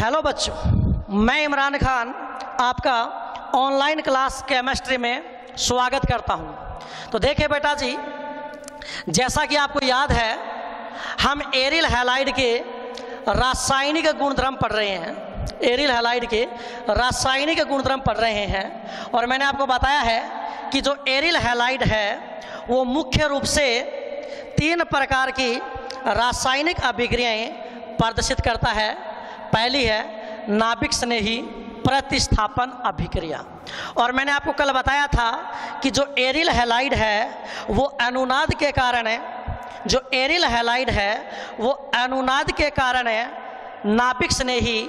Hello बच्चों, मैं इमरान खान आपका ऑनलाइन क्लास केमिस्ट्री में स्वागत करता हूं। तो देखिए बेटा जी, जैसा कि आपको याद है हम एरिल हैलाइड के रासायनिक गुणधर्म पढ़ रहे हैं। एरिल हैलाइड के रासायनिक गुणधर्म पढ़ रहे हैं और मैंने आपको बताया है कि जो एरिल हैलाइड है वो मुख्य रूप से 3 प्रकार की रासायनिक अभिक्रियाएं प्रदर्शित करता है। पहली है नाभिक स्नेही प्रतिस्थापन अभिक्रिया, और मैंने आपको कल बताया था कि जो एरिल हैलाइड है वो अनुनाद के कारण है, जो एरिल हैलाइड है वो अनुनाद के कारण है नाभिक स्नेही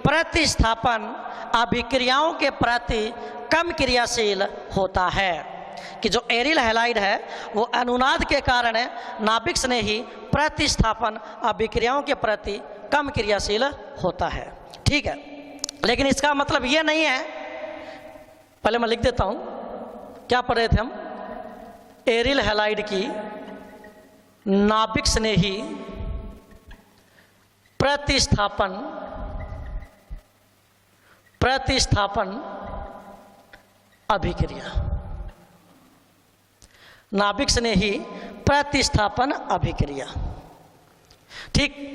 प्रतिस्थापन अभिक्रियाओं के प्रति कम क्रियाशील होता है। कि जो एरिल हैलाइड है वो अनुनाद के कारण है नाभिक स्नेही प्रतिस्थापन अभिक्रियाओं के प्रति कम क्रियाशील होता है। ठीक है, लेकिन इसका मतलब ये नहीं है, पहले मैं लिख देता हूं क्या पढ़ रहे थे हम। एरिल हैलाइड की नाभिक स्नेही प्रतिस्थापन अभिक्रिया, नाभिक स्नेही प्रतिस्थापन अभिक्रिया। ठीक,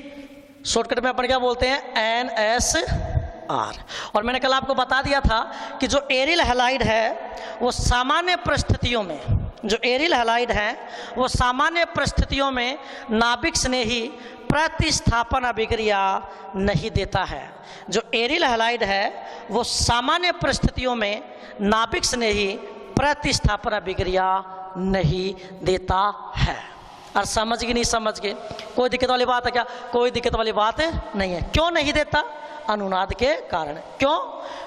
शॉर्टकट में अपन क्या बोलते हैं, NSR। और मैंने कल आपको बता दिया था कि जो एरिल हैलाइड है वो सामान्य परिस्थितियों में, जो एरिल हैलाइड है वो सामान्य परिस्थितियों में नाभिक स्नेही प्रतिस्थापन अभिक्रिया नहीं देता है। जो एरिल हैलाइड है वो सामान्य परिस्थितियों में नाभिक स्नेही प्रतिस्थापन अभिक्रिया नहीं देता है। और समझ गए नहीं समझ गए, कोई दिक्कत वाली बात है क्या? कोई दिक्कत वाली बात नहीं है। क्यों नहीं देता? अनुनाद के कारण। क्यों?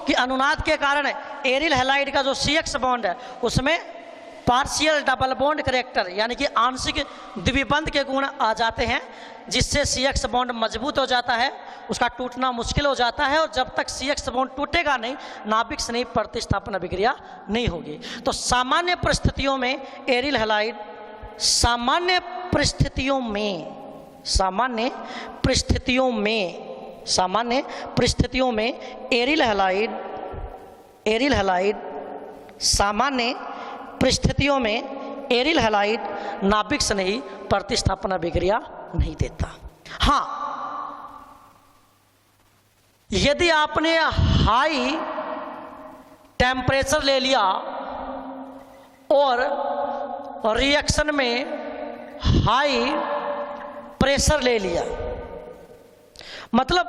कि अनुनाद के कारण एरिल हैलाइड का जो CX बॉन्ड है उसमें पार्शियल डबल बॉन्ड करेक्टर यानी कि आंशिक द्विबंध के गुण आ जाते हैं, जिससे CX बॉन्ड मजबूत हो जाता है, उसका टूटना मुश्किल हो जाता है, और जब तक CX बॉन्ड टूटेगा नहीं नाभिक स्नेही प्रतिस्थापन अभिक्रिया नहीं होगी। तो सामान्य परिस्थितियों में एरिल हैलाइड सामान्य परिस्थितियों में एरिल हैलाइड सामान्य परिस्थितियों में एरिल हैलाइड नाभिक स्नेही प्रतिस्थापन अभिक्रिया नहीं देता। हाँ, यदि आपने हाई टेम्परेचर ले लिया और रिएक्शन में हाई प्रेशर ले लिया, मतलब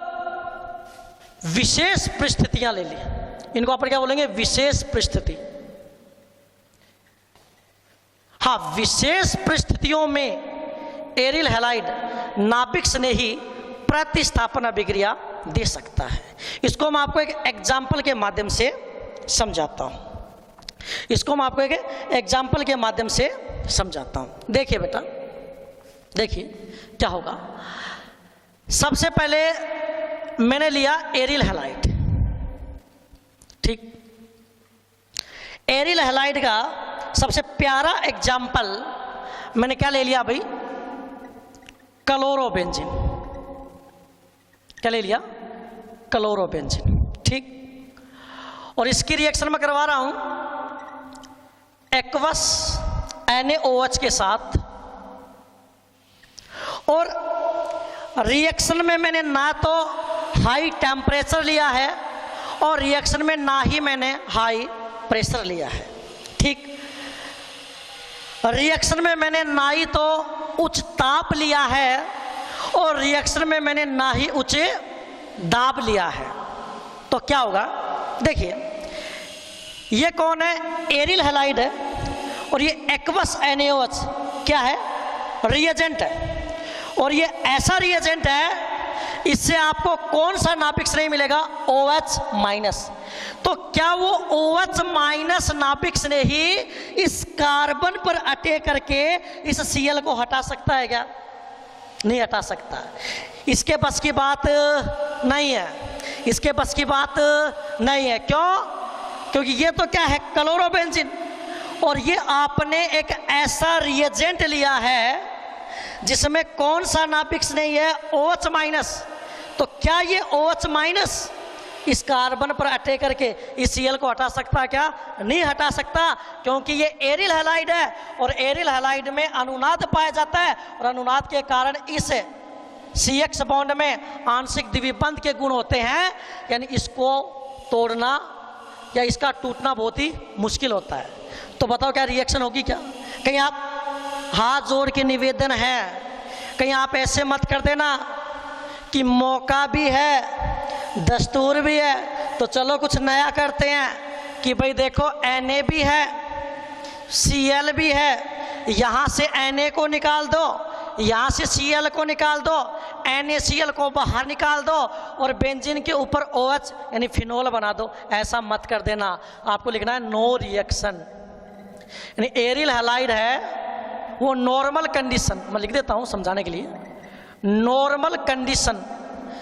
विशेष परिस्थितियां ले ली, इनको अपन क्या बोलेंगे, विशेष परिस्थिति। हाँ, विशेष परिस्थितियों में एरिल हैलाइड नाभिक स्नेही प्रतिस्थापन अभिक्रिया दे सकता है। इसको मैं आपको एक एग्जाम्पल के माध्यम से समझाता हूं। देखिए बेटा, देखिए क्या होगा। सबसे पहले मैंने लिया एरिल हैलाइड। ठीक, एरिल हैलाइड का सबसे प्यारा एग्जाम्पल मैंने क्या ले लिया भाई, क्लोरोबेंजीन। क्या ले लिया? क्लोरोबेंजीन। ठीक, और इसकी रिएक्शन में करवा रहा हूं एक्वस NaOH के साथ, और रिएक्शन में मैंने ना तो हाई टेम्परेचर लिया है और रिएक्शन में ना ही मैंने हाई प्रेशर लिया है। ठीक, रिएक्शन में मैंने ना ही तो उच्च ताप लिया है और रिएक्शन में मैंने ना ही उच्च दाब लिया है। तो क्या होगा, देखिए ये कौन है, एरिल हैलाइड है, और ये एक्वस NaOH क्या है, रिएजेंट है। और ये ऐसा रिएजेंट है इससे आपको कौन सा नाभिक स्नेही मिलेगा, OH-। तो क्या वो OH- नाभिक स्नेही इस कार्बन पर अटैक करके इस Cl को हटा सकता है क्या? नहीं हटा सकता। इसके बस की बात नहीं है, इसके बस की बात नहीं है। क्यों? क्योंकि ये तो क्या है, क्लोरोबेंजीन, और ये आपने एक ऐसा रिएजेंट लिया है जिसमें कौन सा नाभिक स्नेही है, OH-। तो क्या ये OH माइनस इस कार्बन पर अटैक करके इस Cl को हटा सकता है क्या? नहीं हटा सकता, क्योंकि ये एरिल हैलाइड है और एरिल हैलाइड में अनुनाद पाया जाता है और अनुनाद के कारण इस CX बॉन्ड में आंशिक द्विबंध के गुण होते हैं, यानी इसको तोड़ना या इसका टूटना बहुत ही मुश्किल होता है। तो बताओ क्या रिएक्शन होगी क्या? कहीं आप हाथ जोड़ के निवेदन है, कहीं आप ऐसे मत कर देना कि मौका भी है दस्तूर भी है तो चलो कुछ नया करते हैं कि भाई देखो Na भी है Cl भी है, यहाँ से Na को निकाल दो, यहाँ से Cl को निकाल दो, NaCl को बाहर निकाल दो और बेंजीन के ऊपर OH यानी फिनोल बना दो। ऐसा मत कर देना, आपको लिखना है नो रिएक्शन। यानी एरिल हैलाइड है वो नॉर्मल कंडीशन, मैं लिख देता हूँ समझाने के लिए, नॉर्मल कंडीशन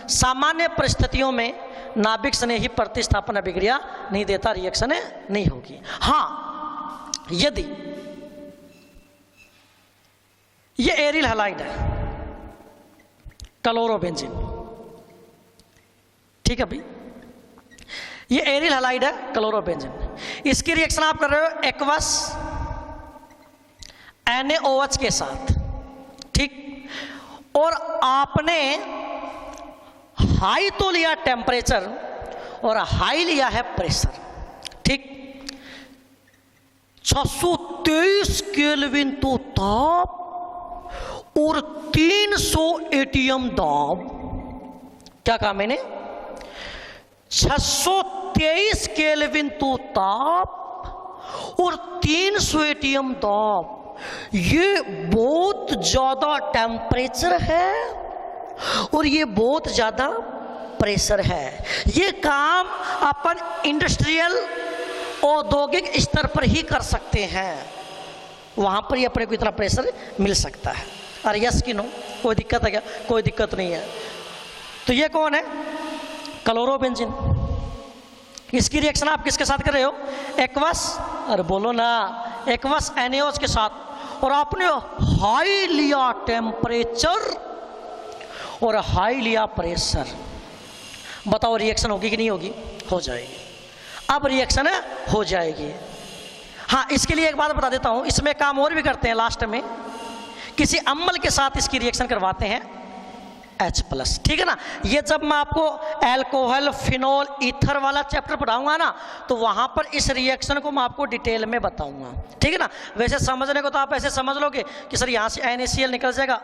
सामान्य परिस्थितियों में नाभिक स्नेही प्रतिस्थापन अभिक्रिया नहीं देता, रिएक्शन नहीं होगी। हाँ, यदि ये एरिल हैलाइड है क्लोरोबेंजीन, ठीक है भाई, ये एरिल हैलाइड है क्लोरोबेंजीन, इसकी रिएक्शन आप कर रहे हो एक्वस NaOH के साथ, ठीक, और आपने हाई तो लिया टेम्परेचर और हाई लिया है प्रेशर, ठीक, 623 केल्विन तो ताप और 300 ATM दाब। क्या कहा मैंने? 623 केल्विन तो ताप और 300 ATM दाब, ये बहुत ज्यादा टेम्परेचर है और ये बहुत ज़्यादा प्रेशर है। ये काम अपन इंडस्ट्रियल औद्योगिक स्तर पर ही कर सकते हैं, वहाँ पर ही अपने को इतना प्रेशर मिल सकता है। अरे यस कि नो? कोई दिक्कत है क्या? कोई दिक्कत नहीं है। तो ये कौन है? क्लोरोबेंजीन। इसकी रिएक्शन आप किसके साथ कर रहे हो? एक्वस, अरे बोलो ना, एक्वस NaOH के साथ, और आपने हाई लिया टेम्परेचर और हाई लिया प्रेशर। बताओ रिएक्शन होगी कि नहीं होगी? हो जाएगी। अब रिएक्शन हो जाएगी। हाँ, इसके लिए एक बात बता देता हूँ, इसमें काम और भी करते हैं। लास्ट में किसी अम्ल के साथ इसकी रिएक्शन करवाते हैं H+, ठीक है ना। ये जब मैं आपको अल्कोहल फिनोल ईथर वाला चैप्टर पढ़ाऊंगा ना, तो वहाँ पर इस रिएक्शन को मैं आपको डिटेल में बताऊंगा, ठीक है ना। वैसे समझने को तो आप ऐसे समझ लोगे कि सर यहाँ से NaCl निकल जाएगा,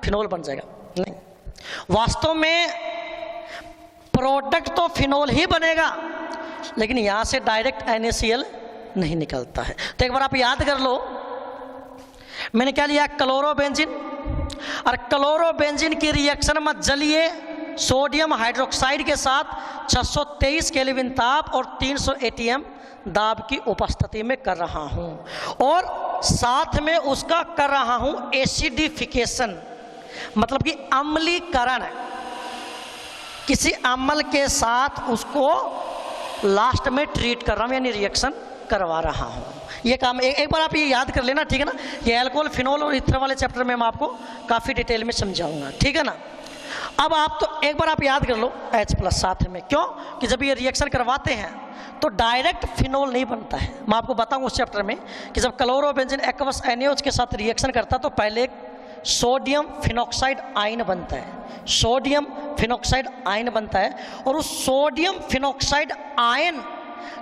फिनोल बन जाएगा, नहीं, वास्तव में प्रोडक्ट तो फिनोल ही बनेगा, लेकिन यहां से डायरेक्ट NaCl नहीं निकलता है। तो एक बार आप याद कर लो, मैंने क्या लिया? क्लोरोबेंजीन, और क्लोरोबेंजीन की रिएक्शन में जलीय सोडियम हाइड्रोक्साइड के साथ 623 केल्विन ताप और 300 ATM दाब की उपस्थिति में कर रहा हूं, और साथ में उसका कर रहा हूं एसिडिफिकेशन, मतलब कि अम्लीकरण। किसी अम्ल के साथ उसको लास्ट में ट्रीट कर रहा हूं, यानी रिएक्शन करवा रहा हूं। ये काम एक बार आप ये याद कर लेना, ठीक है ना। ये अल्कोहल फिनोल और ईथर वाले चैप्टर में मैं आपको काफ़ी डिटेल में समझाऊंगा, ठीक है ना। अब आप तो एक बार आप याद कर लो H+ साथ में, क्यों कि जब ये रिएक्शन करवाते हैं तो डायरेक्ट फिनोल नहीं बनता है। मैं आपको बताऊंगा उस चैप्टर में कि जब क्लोरोबेंजीन एक्वस NaOH के साथ रिएक्शन करता है तो पहले एक सोडियम फिनॉक्साइड आयन बनता है, सोडियम फिनॉक्साइड आयन बनता है, और उस सोडियम फिनॉक्साइड आयन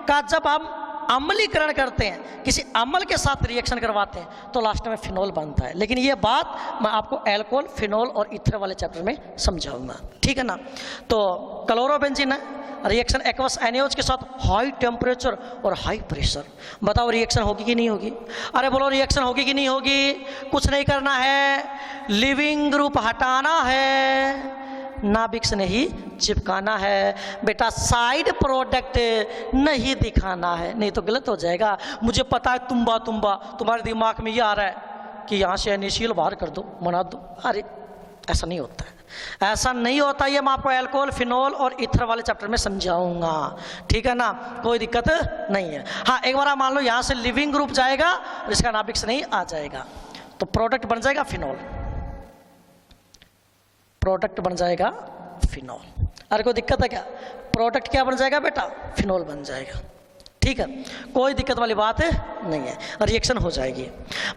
का जब हम अम्लीकरण करते हैं, किसी अम्ल के साथ रिएक्शन करवाते हैं, तो लास्ट में फिनोल बनता है। लेकिन ये बात मैं आपको अल्कोहल फिनोल और ईथर वाले चैप्टर में समझाऊंगा, ठीक है ना। तो क्लोरोबेंजीन है, रिएक्शन एक्वस NaOH के साथ हाई टेम्परेचर और हाई प्रेशर। बताओ रिएक्शन होगी कि नहीं होगी? अरे बोलो रिएक्शन होगी कि नहीं होगी? कुछ नहीं करना है, लिविंग ग्रुप हटाना है, नाभिक से नहीं चिपकाना है बेटा, साइड प्रोडक्ट नहीं दिखाना है, नहीं तो गलत हो जाएगा। मुझे पता है तुम्हारे दिमाग में ये आ रहा है कि यहाँ से NaCl बाहर कर दो, बना दो। अरे ऐसा नहीं होता है, ऐसा नहीं होता। ये मैं आपको अल्कोहल फिनोल और ईथर वाले चैप्टर में समझाऊंगा, ठीक है ना, कोई दिक्कत नहीं है। हाँ, एक बार आप मान लो यहाँ से लिविंग ग्रुप जाएगा और इसका नाभिक से नहीं आ जाएगा, तो प्रोडक्ट बन जाएगा फिनोल, प्रोडक्ट बन जाएगा फिनॉल। अरे कोई दिक्कत है क्या? प्रोडक्ट क्या बन जाएगा बेटा? फिनॉल बन जाएगा। ठीक है, कोई दिक्कत वाली बात है नहीं है, रिएक्शन हो जाएगी।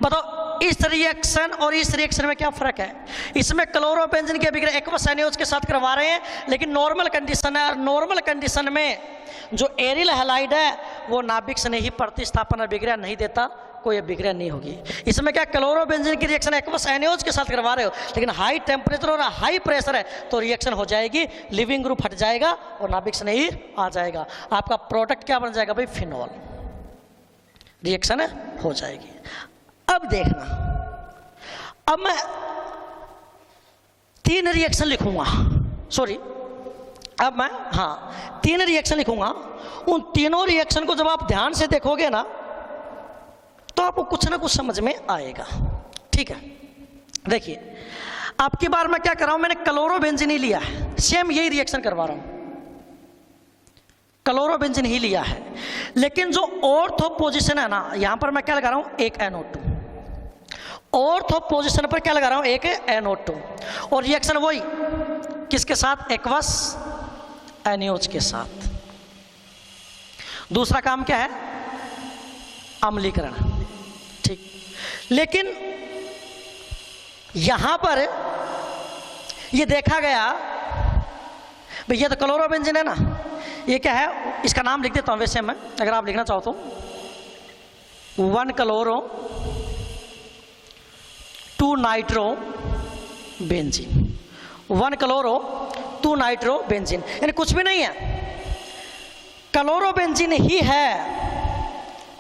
बताओ इस रिएक्शन और इस रिएक्शन में क्या फर्क है? इसमें क्लोरोबेंजीन की अभिक्रिया एक्वस NaOH के साथ करवा रहे हैं, लेकिन नॉर्मल कंडीशन है। नॉर्मल कंडीशन में जो एरिल हैलाइड है वो नाभिक से नहीं प्रतिस्थापन अभिक्रिया नहीं देता, कोई अभिक्रिया नहीं होगी। इसमें क्या क्लोरोबेंजीन की रिएक्शन एक्वस NaOH के साथ करवा रहे हो, लेकिन हाई टेम्परेचर और हाई प्रेशर है तो रिएक्शन हो जाएगी, लिविंग ग्रुप हट जाएगा और नाभिक से नहीं आ जाएगा। आपका प्रोडक्ट क्या बन जाएगा भाई? फिनॉल। रिएक्शन हो जाएगी। अब देखना, अब मैं 3 रिएक्शन लिखूंगा, सॉरी अब मैं 3 रिएक्शन लिखूंगा। उन तीनों रिएक्शन को जब आप ध्यान से देखोगे ना तो आपको कुछ ना कुछ समझ में आएगा। ठीक है, देखिए आपकी बार मैं क्या कर रहा हूं, मैंने क्लोरोबेंजीन ही लिया है, सेम यही रिएक्शन करवा रहा हूं, क्लोरोबेंजीन ही लिया है, लेकिन जो ऑर्थो पोजीशन है ना, यहां पर मैं क्या लगा रहा हूं? एक NO2। ऑर्थो पोजीशन पर क्या लगा रहा हूं? एक NO2। और रिएक्शन वही किसके साथ? एक्वस NaOH के साथ। दूसरा काम क्या है? अम्लीकरण। ठीक, लेकिन यहां पर ये देखा गया भाई, ये तो क्लोरोबेंजीन है ना, ये क्या है? इसका नाम लिख देता हूं वैसे मैं, अगर आप लिखना चाहो तो 1 chloro 2 nitro benzene. 1 chloro 2 nitro benzene, यानी कुछ भी नहीं है, क्लोरोबेंजीन ही है,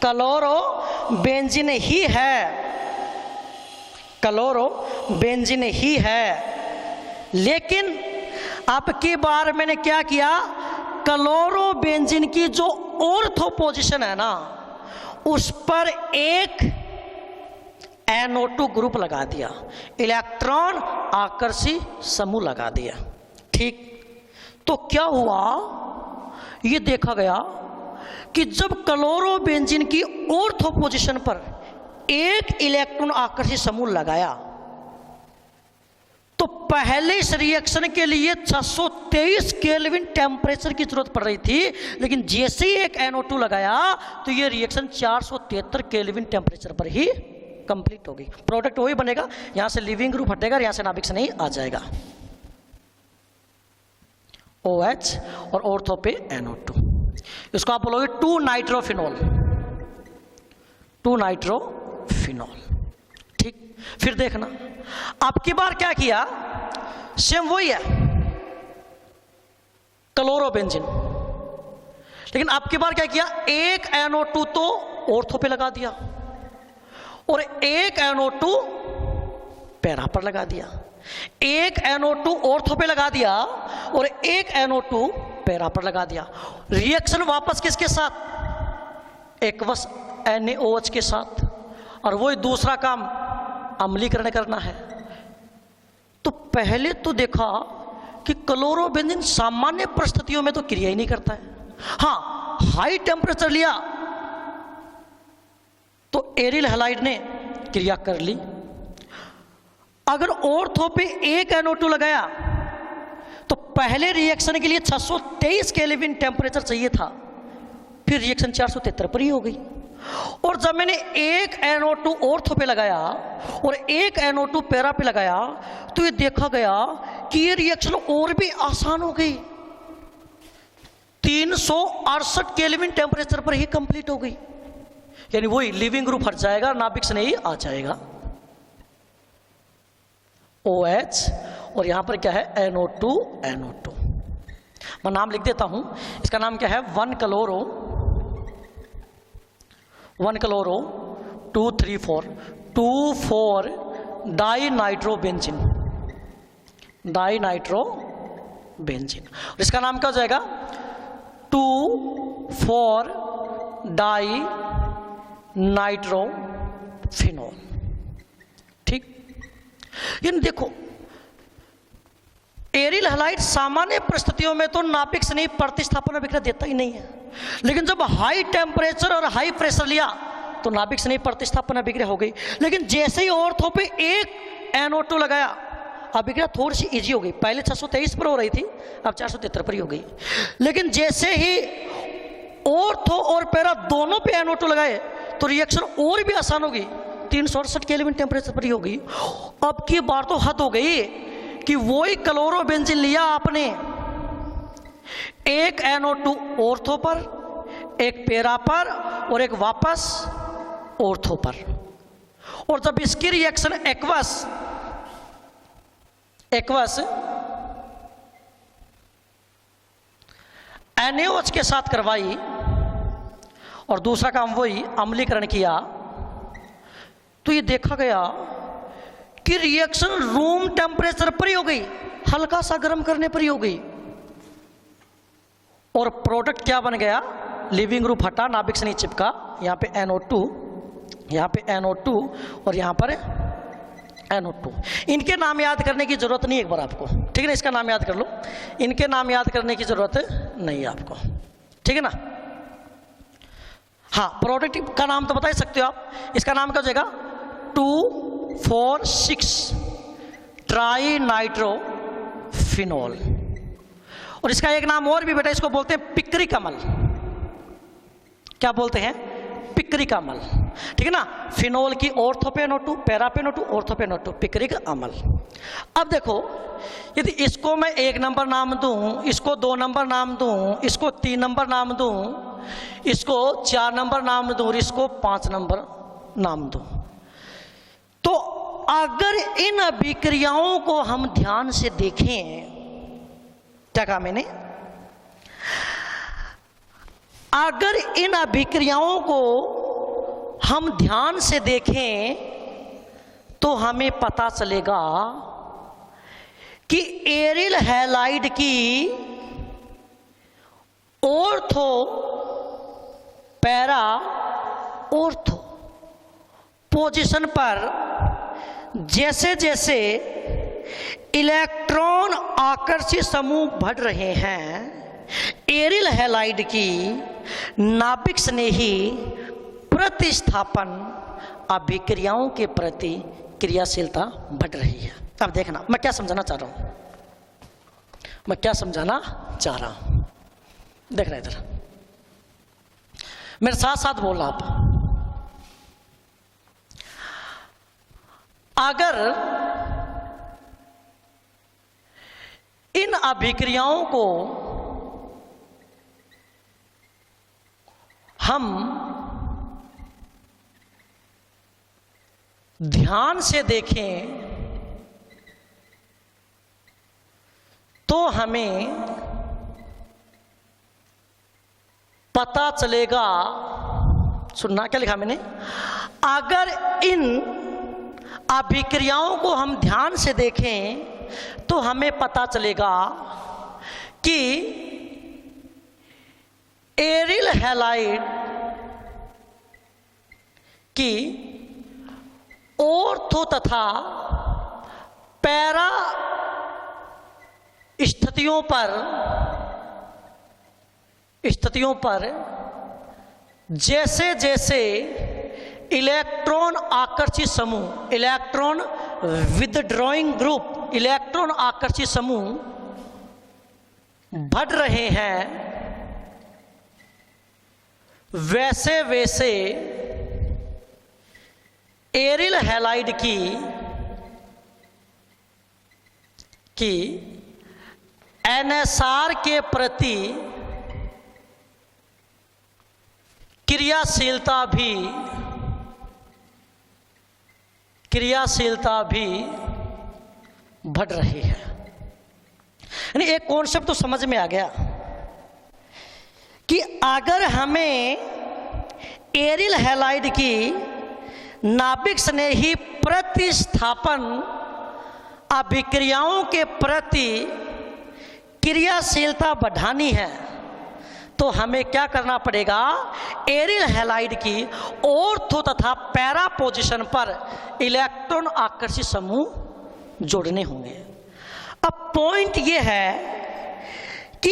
क्लोरोबेंजीन ही है, क्लोरोबेंजीन ही है। लेकिन आपकी बार मैंने क्या किया? क्लोरोबेंजीन की जो ऑर्थो पोजीशन है ना, उस पर एक NO2 ग्रुप लगा दिया, इलेक्ट्रॉन आकर्षी समूह लगा दिया। ठीक, तो क्या हुआ? ये देखा गया कि जब क्लोरोबेंजीन की ऑर्थो पोजीशन पर एक इलेक्ट्रॉन आकर्षी समूह लगाया तो पहले इस रिएक्शन के लिए 623 केल्विन टेम्परेचर की जरूरत पड़ रही थी, लेकिन जैसे ही एक NO2 लगाया तो ये रिएक्शन 473 केल्विन टेम्परेचर पर ही कंप्लीट होगी। प्रोडक्ट वही बनेगा, यहां से लिविंग ग्रुप हटेगा, यहां से नाभिक से नहीं आ जाएगा। OH और ऑर्थो पे NO2, इसको आप बोलोगे 2 नाइट्रोफिनॉल, 2 नाइट्रोफिनॉल। ठीक, फिर देखना आपकी बार क्या किया? सेम वही है क्लोरोबेंजीन, लेकिन आपकी बार क्या किया? एक NO2 तो ऑर्थो पे लगा दिया और एक NO2 पैरा पर लगा दिया, एक NO2 ऑर्थो पे लगा दिया और एक NO2 पैरा पर लगा दिया। रिएक्शन वापस किसके साथ? एक्वस NaOH के साथ, और वही दूसरा काम अम्लीकरण करना है। तो पहले तो देखा कि क्लोरोबेंजीन सामान्य परिस्थितियों में तो क्रिया ही नहीं करता है। हाँ, हाई टेम्परेचर लिया तो एरिल हैलाइड ने क्रिया कर ली। अगर ऑर्थो पे एक NO2 लगाया तो पहले रिएक्शन के लिए 623 केल्विन टेम्परेचर चाहिए था, फिर रिएक्शन 473 पर ही हो गई। और जब मैंने एक NO2 ऑर्थो पे लगाया और एक NO2 पैरा पे लगाया तो ये देखा गया कि ये रिएक्शन और भी आसान हो गई, 368 केल्विन टेम्परेचर पर ही कंप्लीट हो गई। यानी वही लिविंग ग्रुप हट जाएगा, नाभिक से नहीं आ जाएगा। OH और यहां पर क्या है? NO2 NO2। मैं नाम लिख देता हूं, इसका नाम क्या है? 1 क्लोरो 2 3 4 डाई नाइट्रोबेंजीन, और इसका नाम क्या हो जाएगा? 2,4 डाई नाइट्रोफिनॉल। ठीक, यानी देखो एरिल हैलाइड सामान्य परिस्थितियों में तो नाभिक से नहीं प्रतिस्थापन अभिक्रिया देता ही नहीं है, लेकिन जब हाई टेम्परेचर और हाई प्रेशर लिया तो नाभिक से नहीं प्रतिस्थापन अभिक्रिया हो गई। लेकिन जैसे ही ऑर्थो पे एक NO2 लगाया, अभिक्रिया थोड़ी सी इजी हो गई, पहले 623 पर हो रही थी, अब 473 पर ही हो गई। लेकिन जैसे ही ऑर्थो और पैरा दोनों पे NO2 लगाए तो रिएक्शन और भी आसान होगी, 368 केल्विन टेम्परेचर पर ही होगी। अब की बार तो हद हो गई कि वही क्लोरोबेंजीन लिया आपने, एक NO2 ऑर्थो पर, एक पैरा पर और एक वापस ऑर्थो पर, और जब इसकी रिएक्शन एक्वस NaOH के साथ करवाई और दूसरा काम वही अम्लीकरण किया, तो ये देखा गया कि रिएक्शन रूम टेम्परेचर पर ही हो गई, हल्का सा गर्म करने पर ही हो गई, और प्रोडक्ट क्या बन गया, लिविंग ग्रुप हटा, नाभिक से नहीं चिपका, यहाँ पे NO2, यहाँ पे NO2 और यहाँ पर NO2। इनके नाम याद करने की जरूरत नहीं एक बार आपको, ठीक है ना, इसका नाम याद कर लो, इनके नाम याद करने की जरूरत नहीं है आपको, ठीक है ना। हाँ, प्रोडक्ट का नाम तो बता ही सकते हो आप, इसका नाम क्या हो जाएगा, 2,4,6 ट्राई नाइट्रोफिनॉल। और इसका एक नाम और भी बेटा, इसको बोलते हैं पिक्रिक अम्ल। क्या बोलते हैं, पिक्रिक अम्ल, ठीक है ना। फिनोल की ऑर्थो पे NO2, पैरा पे NO2, ऑर्थो पे NO2, पिक्रिक अम्ल। अब देखो, यदि इसको मैं 1 नंबर नाम दूं, इसको 2 नंबर नाम दूं, इसको 3 नंबर नाम दूं, इसको 4 नंबर नाम दूं और इसको 5 नंबर नाम दूं, तो अगर इन अभिक्रियाओं को हम ध्यान से देखें, क्या कहा मैंने, अगर इन अभिक्रियाओं को हम ध्यान से देखें तो हमें पता चलेगा कि एरिल हैलाइड की ऑर्थो पैरा ऑर्थो पोजीशन पर जैसे जैसे इलेक्ट्रॉन आकर्षित समूह बढ़ रहे हैं, एरिल हैलाइड की नाभिक स्नेही प्रतिस्थापन अभिक्रियाओं के प्रति क्रियाशीलता बढ़ रही है। अब देखना मैं क्या समझाना चाह रहा हूं, देख रहे इधर, मेरे साथ साथ बोलना आप। अगर इन अभिक्रियाओं को हम ध्यान से देखें तो हमें पता चलेगा, सुनना क्या लिखा मैंने, अगर इन अभिक्रियाओं को हम ध्यान से देखें तो हमें पता चलेगा कि एरिल हैलाइड की ऑर्थो तथा पैरा स्थितियों पर जैसे जैसे इलेक्ट्रॉन आकर्षित समूह, इलेक्ट्रॉन विथड्रॉइंग ग्रुप, इलेक्ट्रॉन आकर्षित समूह बढ़ रहे हैं, वैसे वैसे एरिल हैलाइड की NSR के प्रति क्रियाशीलता भी बढ़ रही है। यानी एक कॉन्सेप्ट तो समझ में आ गया कि अगर हमें एरिल हैलाइड की नाभिक स्नेही प्रतिस्थापन अभिक्रियाओं के प्रति क्रियाशीलता बढ़ानी है तो हमें क्या करना पड़ेगा, एरिल हैलाइड की ऑर्थो तथा पैरा पोजीशन पर इलेक्ट्रॉन आकर्षित समूह जोड़ने होंगे। अब पॉइंट ये है कि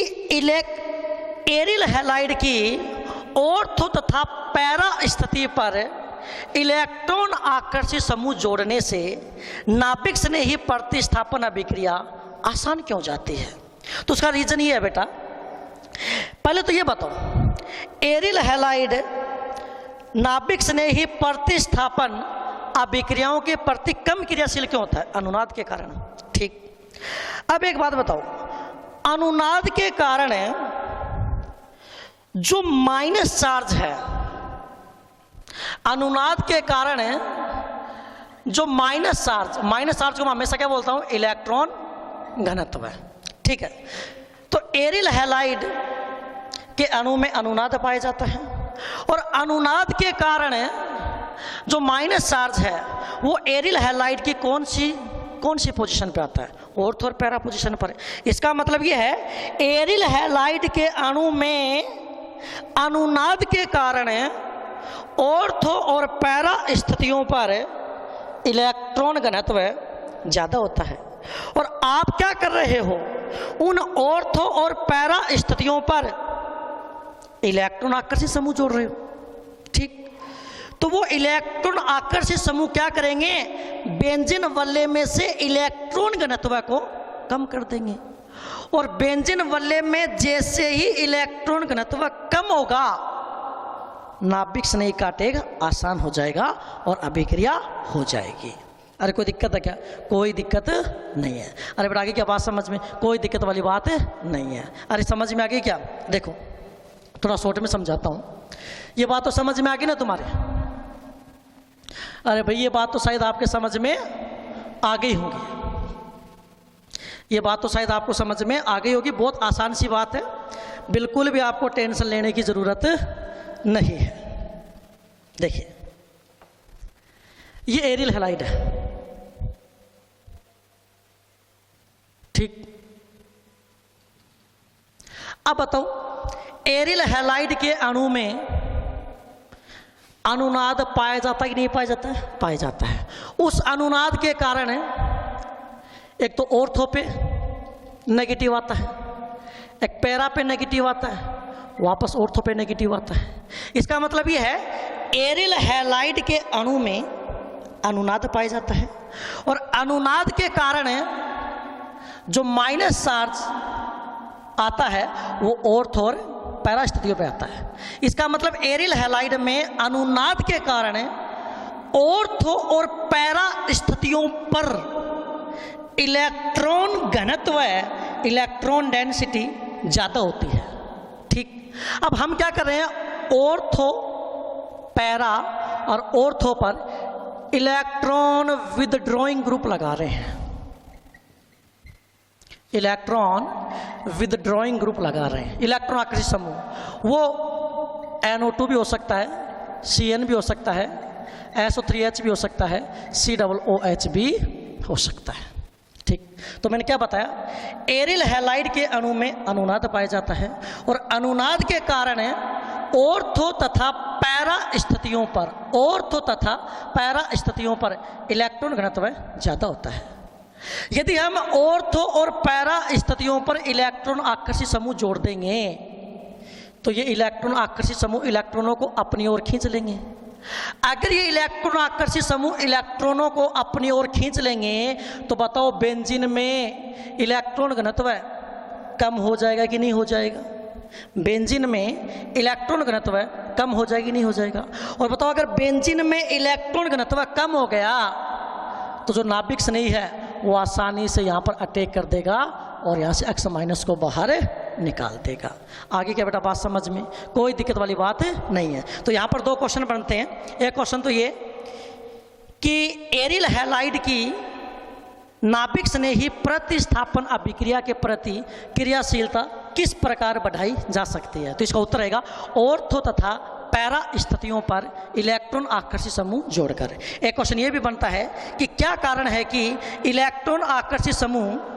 एरिल हैलाइड की ऑर्थो तथा पैरा स्थिति पर इलेक्ट्रॉन आकर्षित समूह जोड़ने से नाभिक स्नेही प्रतिस्थापन अभिक्रिया आसान क्यों जाती है? तो उसका रीजन ये है बेटा, पहले तो ये बताओ, एरिल हैलाइड नाभिक स्नेही प्रतिस्थापन अभिक्रियाओं के प्रति कम क्रियाशील क्यों होता है? अनुनाद के कारण। ठीक, अब एक बात बताओ, अनुनाद के कारण जो माइनस चार्ज है, अनुनाद के कारण जो माइनस चार्ज को मैं हमेशा क्या बोलता हूं? इलेक्ट्रॉन घनत्व है। ठीक है, तो एरिल हैलाइड के अणु में अनुनाद पाया जाता है और अनुनाद के कारण जो माइनस चार्ज है वो एरिल हैलाइड की कौन सी पोजीशन पे आता है? ऑर्थो और पैरा पोजीशन पर। इसका मतलब ये है, एरिल हैलाइड के अणु में अनुनाद के कारण ऑर्थो और पैरा स्थितियों पर इलेक्ट्रॉन घनत्व ज्यादा होता है और आप क्या कर रहे हो? उन ऑर्थो और पैरा स्थितियों पर इलेक्ट्रॉन आकर्षित समूह जोड़ रहे हो। ठीक, तो वो इलेक्ट्रॉन आकर्षित समूह क्या करेंगे? बेंजीन वल्ले में से इलेक्ट्रॉन घनत्व को कम कर देंगे और बेंजीन वल्ले में जैसे ही इलेक्ट्रॉन घनत्व कम होगा, नाभिक स्नेही काटेगा आसान हो जाएगा और अभिक्रिया हो जाएगी। अरे कोई दिक्कत है क्या? कोई दिक्कत नहीं है। अरे बेटा आगे क्या बात समझ में? कोई दिक्कत वाली बात नहीं है। अरे समझ में आ गई क्या? देखो थोड़ा शॉर्ट में समझाता हूँ। ये बात तो समझ में आ गई ना तुम्हारे? अरे भाई ये बात तो शायद आपके समझ में आ गई होगी, ये बात तो शायद आपको समझ में आ गई होगी। बहुत आसान सी बात है, बिल्कुल भी आपको टेंशन लेने की जरूरत नहीं है। देखिए ये एरिल हैलाइड है। ठीक, अब बताओ, एरिल हैलाइड के अणु में अनुनाद पाया जाता है कि नहीं पाया जाता है? पाया जाता है। उस अनुनाद के कारण एक तो ऑर्थो पे नेगेटिव आता है, एक पैरा पे नेगेटिव आता है, वापस ऑर्थो पे नेगेटिव आता है। इसका मतलब यह है, एरिल हैलाइड के अणु में अनुनाद पाया जाता है और अनुनाद के कारण जो माइनस चार्ज आता है वो ऑर्थो और पैरा स्थितियों पे आता है। इसका मतलब एरिल हैलाइड में अनुनाद के कारण ऑर्थो और पैरा स्थितियों पर इलेक्ट्रॉन घनत्व, इलेक्ट्रॉन डेंसिटी ज्यादा होती है। ठीक, अब हम क्या कर रहे हैं? ऑर्थो पैरा और ऑर्थो पर इलेक्ट्रॉन विदड्रॉइंग ग्रुप लगा रहे हैं। इलेक्ट्रॉन विदड्रॉइंग ग्रुप लगा रहे हैं। इलेक्ट्रॉन आकर्षित समूह वो NO2 भी हो सकता है, CN भी हो सकता है, SO3H भी हो सकता है, COOH भी हो सकता है। ठीक, तो मैंने क्या बताया? एरिल हैलाइड के अणु में अनुनाद पाया जाता है और अनुनाद के कारण ऑर्थो तथा पैरा स्थितियों पर, ऑर्थो तथा पैरा स्थितियों पर इलेक्ट्रॉन घनत्व ज्यादा होता है। यदि हम ऑर्थो और पैरा स्थितियों पर इलेक्ट्रॉन आकर्षित समूह जोड़ देंगे तो ये इलेक्ट्रॉन आकर्षित समूह इलेक्ट्रॉनों को अपनी ओर खींच लेंगे। अगर ये इलेक्ट्रॉन आकर्षित समूह इलेक्ट्रॉनों को अपनी ओर खींच लेंगे तो बताओ बेंजीन में इलेक्ट्रॉन घनत्व कम हो जाएगा कि नहीं हो जाएगा? बेंजीन में इलेक्ट्रॉन घनत्व कम हो जाएगी नहीं हो जाएगा? और बताओ अगर बेंजीन में इलेक्ट्रॉन घनत्व कम हो गया तो जो नाभिक स्नेही है वो आसानी से यहाँ पर अटैक कर देगा और यहाँ से X माइनस को बाहर निकाल देगा। आगे क्या बेटा बात समझ में? कोई दिक्कत वाली बात नहीं है। तो यहाँ पर दो क्वेश्चन बनते हैं। एक क्वेश्चन तो ये कि एरिल हैलाइड की नाभिक स्नेही प्रतिस्थापन अभिक्रिया के प्रति क्रियाशीलता किस प्रकार बढ़ाई जा सकती है? तो इसका उत्तर रहेगा ऑर्थो तथा पैरा स्थितियों पर इलेक्ट्रॉन आकर्षित समूह जोड़कर। एक क्वेश्चन ये भी बनता है कि क्या कारण है कि इलेक्ट्रॉन आकर्षित समूह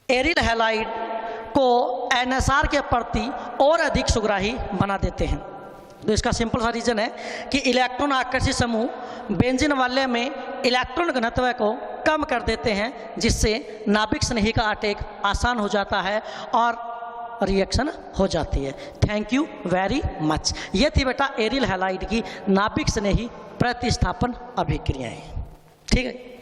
एरिल हैलाइड को NSR के प्रति और अधिक सुग्राही बना देते हैं? तो इसका सिंपल सा रीजन है कि इलेक्ट्रॉन आकर्षित समूह बेंजीन वाले में इलेक्ट्रॉन घनत्व को कम कर देते हैं जिससे नाभिक स्नेही का अटैक आसान हो जाता है और रिएक्शन हो जाती है। Thank you very much. ये थी बेटा एरियल हैलाइड की नाभिक स्नेही प्रतिस्थापन अभिक्रियाएं। ठीक है।